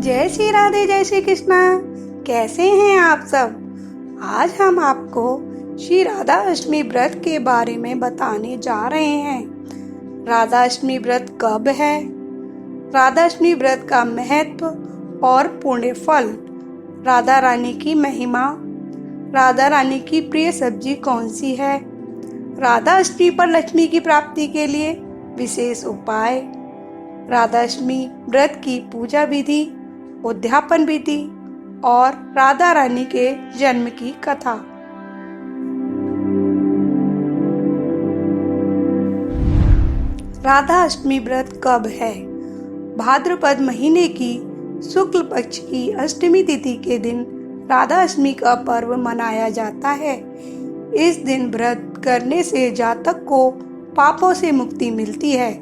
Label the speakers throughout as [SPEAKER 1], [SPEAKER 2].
[SPEAKER 1] जय श्री राधे, जय श्री कृष्णा। कैसे हैं आप सब। आज हम आपको श्री राधा अष्टमी व्रत के बारे में बताने जा रहे हैं। राधा अष्टमी व्रत कब है, राधा अष्टमी व्रत का महत्व और पुण्य फल, राधा रानी की महिमा, राधा रानी की प्रिय सब्जी कौन सी है, राधा अष्टमी पर लक्ष्मी की प्राप्ति के लिए विशेष उपाय, राधा अष्टमी व्रत की पूजा विधि, उद्यापन विधि और राधा रानी के जन्म की कथा। राधा अष्टमी व्रत कब है। भाद्रपद महीने की शुक्ल पक्ष की अष्टमी तिथि के दिन राधा अष्टमी का पर्व मनाया जाता है। इस दिन व्रत करने से जातक को पापों से मुक्ति मिलती है।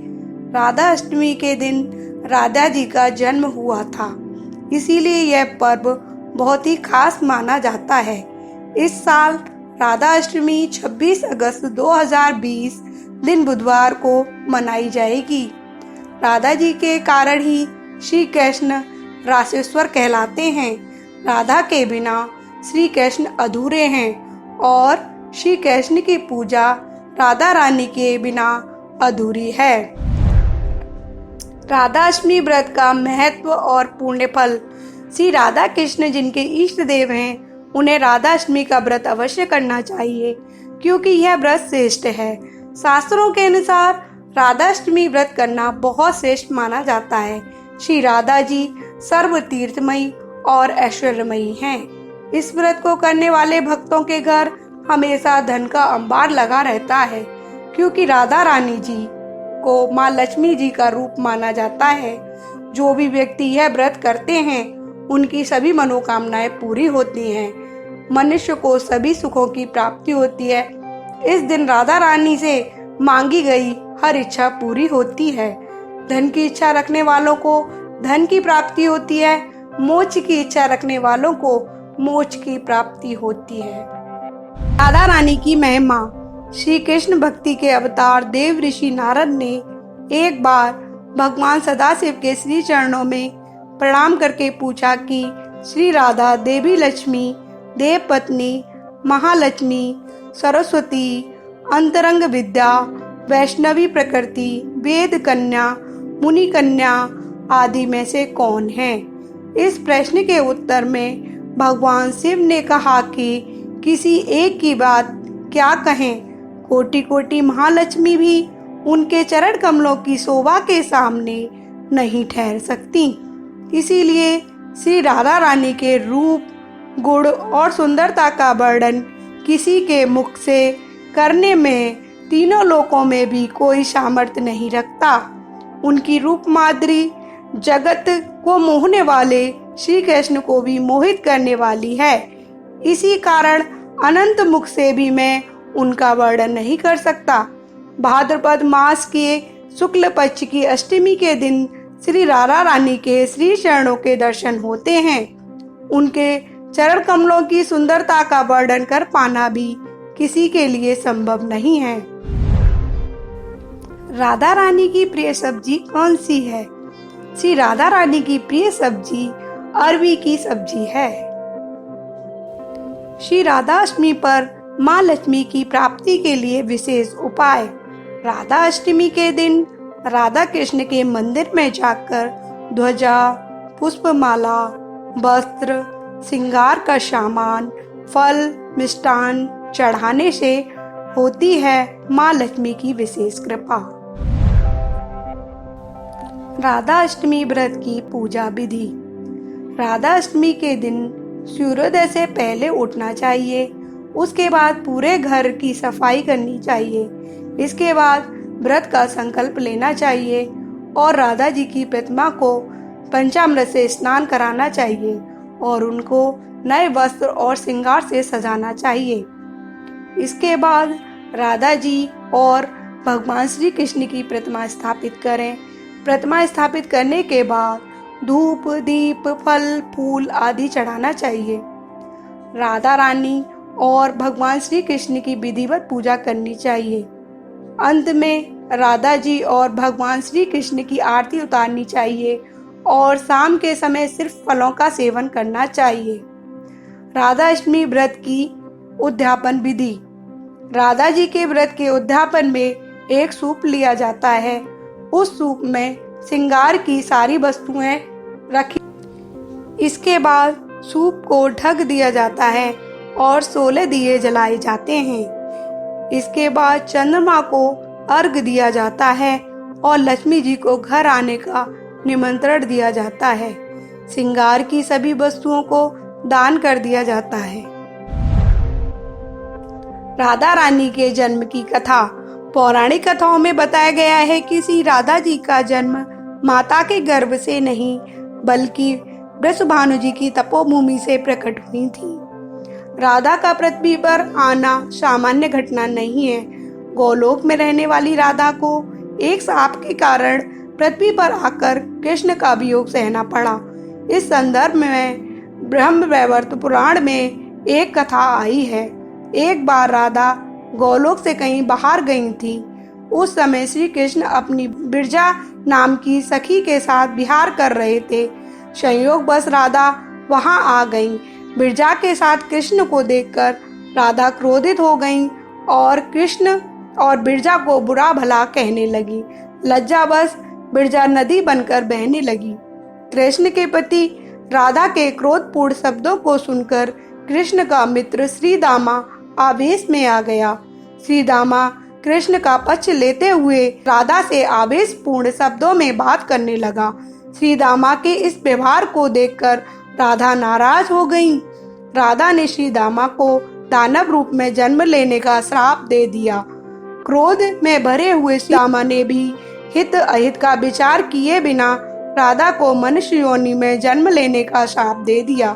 [SPEAKER 1] राधा अष्टमी के दिन राधा जी का जन्म हुआ था, इसीलिए यह पर्व बहुत ही खास माना जाता है। इस साल राधा अष्टमी 26 अगस्त 2020 दिन बुधवार को मनाई जाएगी। राधा जी के कारण ही श्री कृष्ण रासेश्वर कहलाते हैं। राधा के बिना श्री कृष्ण अधूरे हैं और श्री कृष्ण की पूजा राधा रानी के बिना अधूरी है। राधा अष्टमी व्रत का महत्व और पुण्य फल। श्री राधा कृष्ण जिनके इष्ट देव हैं, उन्हें राधा अष्टमी का व्रत अवश्य करना चाहिए, क्योंकि यह व्रत श्रेष्ठ है। शास्त्रों के अनुसार राधा अष्टमी व्रत करना बहुत श्रेष्ठ माना जाता है। श्री राधा जी सर्व तीर्थमयी और ऐश्वर्यमयी हैं। इस व्रत को करने वाले भक्तों के घर हमेशा धन का अंबार लगा रहता है, क्योंकि राधा रानी जी को माँ लक्ष्मी जी का रूप माना जाता है। जो भी व्यक्ति यह व्रत करते हैं, उनकी सभी मनोकामनाएं पूरी होती हैं। मनुष्य को सभी सुखों की प्राप्ति होती है। इस दिन राधा रानी से मांगी गई हर इच्छा पूरी होती है। धन की इच्छा रखने वालों को धन की प्राप्ति होती है। मोक्ष की इच्छा रखने वालों को मोक्ष की प्राप्ति होती है। राधा रानी की महिमा। श्री कृष्ण भक्ति के अवतार देव ऋषि नारद ने एक बार भगवान सदाशिव के श्री चरणों में प्रणाम करके पूछा कि श्री राधा देवी लक्ष्मी, देव पत्नी, महालक्ष्मी, सरस्वती, अंतरंग विद्या, वैष्णवी प्रकृति, वेद कन्या, मुनि कन्या आदि में से कौन है। इस प्रश्न के उत्तर में भगवान शिव ने कहा कि किसी एक की बात क्या कहें, कोटि कोटि महालक्ष्मी भी उनके चरण कमलों की शोभा के सामने नहीं ठहर सकती। इसीलिए श्री राधा रानी के रूप, गुण और सुंदरता का वर्णन किसी के मुख से करने में तीनों लोकों में भी कोई सामर्थ्य नहीं रखता। उनकी रूप माधुरी जगत को मोहने वाले श्री कृष्ण को भी मोहित करने वाली है। इसी कारण अनंत मुख से भी मैं उनका वर्णन नहीं कर सकता। भाद्रपद मास के शुक्ल पक्ष की अष्टमी के दिन श्री राधा रानी के श्री चरणों के दर्शन होते हैं। उनके चरण कमलों की सुंदरता का वर्णन कर पाना भी किसी के लिए संभव नहीं है। राधा रानी की प्रिय सब्जी कौन सी है। श्री राधा रानी की प्रिय सब्जी अरवी की सब्जी है। श्री राधा अष्टमी पर माँ लक्ष्मी की प्राप्ति के लिए विशेष उपाय। राधा अष्टमी के दिन राधा कृष्ण के मंदिर में जाकर ध्वजा, पुष्पमाला, वस्त्र, श्रृंगार का सामान, फल, मिष्टान चढ़ाने से होती है माँ लक्ष्मी की विशेष कृपा। राधा अष्टमी व्रत की पूजा विधि। राधा अष्टमी के दिन सूर्योदय से पहले उठना चाहिए। उसके बाद पूरे घर की सफाई करनी चाहिए। इसके बाद व्रत का संकल्प लेना चाहिए और राधा जी की प्रतिमा को पंचामृत से स्नान कराना चाहिए और उनको नए वस्त्र और श्रृंगार से सजाना चाहिए। इसके बाद राधा जी और भगवान श्री कृष्ण की प्रतिमा स्थापित करें। प्रतिमा स्थापित करने के बाद धूप, दीप, फल, फूल आदि चढ़ाना चाहिए। राधा रानी और भगवान श्री कृष्ण की विधिवत पूजा करनी चाहिए। अंत में राधा जी और भगवान श्री कृष्ण की आरती उतारनी चाहिए और शाम के समय सिर्फ फलों का सेवन करना चाहिए। राधा अष्टमी व्रत की उद्यापन विधि। राधा जी के व्रत के उद्यापन में एक सूप लिया जाता है। उस सूप में श्रृंगार की सारी वस्तुएं रखी। इसके बाद सूप को ढक दिया जाता है और 16 दिए जलाए जाते हैं। इसके बाद चंद्रमा को अर्घ दिया जाता है और लक्ष्मी जी को घर आने का निमंत्रण दिया जाता है। श्रृंगार की सभी वस्तुओं को दान कर दिया जाता है। राधा रानी के जन्म की कथा। पौराणिक कथाओं में बताया गया है कि श्री राधा जी का जन्म माता के गर्भ से नहीं बल्कि वृषभानु जी की तपोभूमि से प्रकट हुई थी। राधा का पृथ्वी पर आना सामान्य घटना नहीं है। गोलोक में रहने वाली राधा को एक शाप के कारण पृथ्वी पर आकर कृष्ण का वियोग सहना पड़ा। इस संदर्भ में ब्रह्म वैवर्त पुराण में एक कथा आई है। एक बार राधा गोलोक से कहीं बाहर गई थी। उस समय श्री कृष्ण अपनी बिरजा नाम की सखी के साथ विहार कर रहे थे। संयोगवश राधा वहां आ गई। बिरजा के साथ कृष्ण को देखकर राधा क्रोधित हो गई और कृष्ण और बिरजा को बुरा भला कहने लगी। लज्जावश बिरजा नदी बनकर बहने लगी। कृष्ण के पति राधा के क्रोधपूर्ण शब्दों को सुनकर कृष्ण का मित्र श्रीदामा आवेश में आ गया। श्रीदामा कृष्ण का पक्ष लेते हुए राधा से आवेशपूर्ण शब्दों में बात करने लगा। श्रीदामा के इस व्यवहार को देखकर राधा नाराज हो गई। राधा ने श्रीदामा को दानव रूप में जन्म लेने का श्राप दे दिया। क्रोध में भरे हुए श्रीदामा ने भी हित अहित का विचार किए बिना राधा को मनुष्य योनि में जन्म लेने का श्राप दे दिया।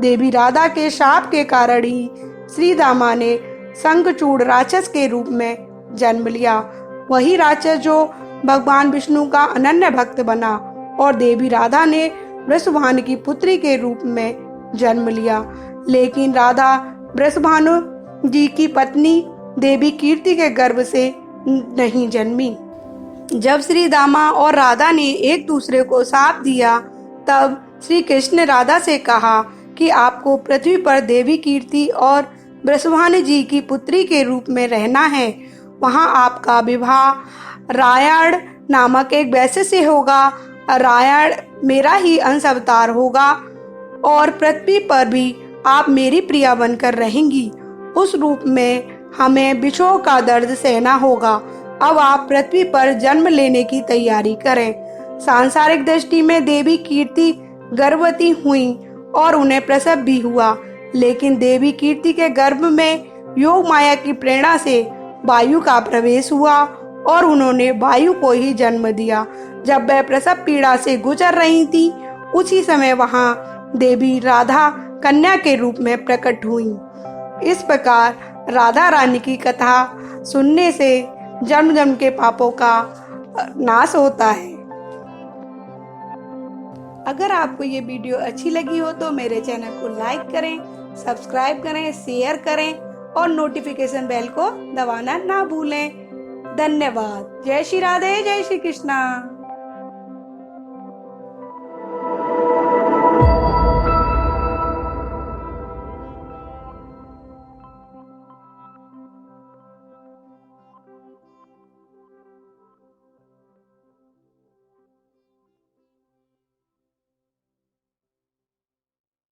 [SPEAKER 1] देवी राधा के शाप के कारण ही श्रीदामा ने शंखचूड़ राक्षस के रूप में जन्म लिया। वही राक्षस जो भगवान विष्णु का अनन्य भक्त बना और देवी राधा ने वृषभानु की पुत्री के रूप में जन्म लिया। लेकिन राधा वृषभानु जी की पत्नी देवी कीर्ति के गर्भ से नहीं जन्मी। जब श्री दामा और राधा ने एक दूसरे को शाप दिया तब श्री कृष्ण ने राधा से कहा कि आपको पृथ्वी पर देवी कीर्ति और वृषभानु जी की पुत्री के रूप में रहना है। वहां आपका विवाह रायण नामक एक वैश्य से होगा। रायण मेरा ही अंश अवतार होगा और पृथ्वी पर भी आप मेरी प्रिया बनकर रहेंगी। उस रूप में हमें विछोह का दर्द सहना होगा। अब आप पृथ्वी पर जन्म लेने की तैयारी करें। सांसारिक दृष्टि में देवी कीर्ति गर्भवती हुई और उन्हें प्रसव भी हुआ। लेकिन देवी कीर्ति के गर्भ में योग माया की प्रेरणा से वायु का प्रवेश हुआ और उन्होंने वायु को ही जन्म दिया। जब वह प्रसव पीड़ा से गुजर रही थी उसी समय वहां देवी राधा कन्या के रूप में प्रकट हुई। इस प्रकार राधा रानी की कथा सुनने से जन्म जन्म के पापों का नाश होता है। अगर आपको ये वीडियो अच्छी लगी हो तो मेरे चैनल को लाइक करें, सब्सक्राइब करें, शेयर करें और नोटिफिकेशन बेल को दबाना ना भूलें। धन्यवाद। जय श्री राधे, जय श्री कृष्णा।